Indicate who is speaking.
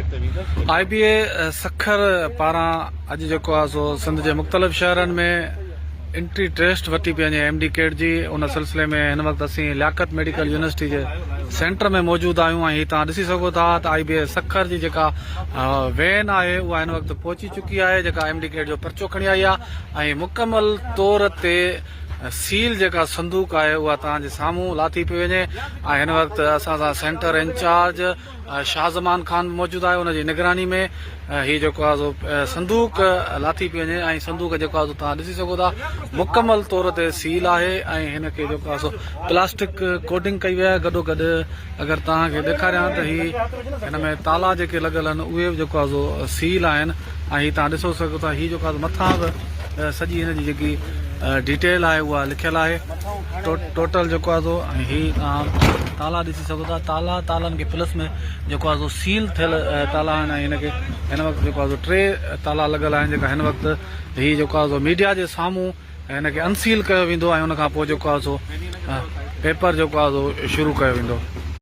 Speaker 1: IBA Sukkur पारां अॼु जेको आहे सो सिंध जे मुख़्तलिफ़ शहरनि में एंट्री टेस्ट वठी पंहिंजे MD कैट जी उन सिलसिले में हिन वक़्तु असीं लियाकत मेडिकल यूनिवर्सिटी जे सेंटर में मौजूदु आहियूं ऐं हीअ तव्हां ॾिसी सघो था त IBA सखर जी जेका वैन आहे उहा हिन वक़्तु पहुची चुकी आहे जेका MD कैट जो पर्चो खणी आई आहे ऐं मुकमल तौर ते सील जेका संदूक आहे उहा तव्हांजे साम्हूं लाथी पई वञे ऐं हिन वक़्तु असां सां सेंटर इंचार्ज शाहज़मान खान मौजूदु आहे उनजी निगरानी में हीअ जेको आहे सो संदूक लाथी पई वञे ऐं संदूक जेको आहे तव्हां ॾिसी सघो था मुकमल तौर ते सील आहे ऐं हिनखे जेको आहे सो प्लास्टिक कोटिंग कई वई आहे गॾोगॾु अगरि तव्हांखे ॾेखारियां त हीअ हिन में ताला जेके लॻल आहिनि उहे बि जेको आहे सो सील आहिनि ऐं हीअ तव्हां ॾिसो सघो था हीअ जेको आहे मथां बि सॼी हिनजी जेकी डिटेल आहे उहा लिखियलु आहे टोटल जेको आहे सो ऐं हीअ तव्हां ताला ॾिसी सघो था तालनि खे प्लस में जेको आहे सो सील थियल ताला आहिनि ऐं हिनखे हिन वक़्तु जेको आहे सो 3 ताला लॻल आहिनि जेका हिन वक़्तु हीअ जेको आहे सो मीडिया जे साम्हूं हिनखे अनसील कयो वेंदो ऐं हुन खां पोइ जेको आहे सो पेपर जेको आहे सो शुरू कयो वेंदो।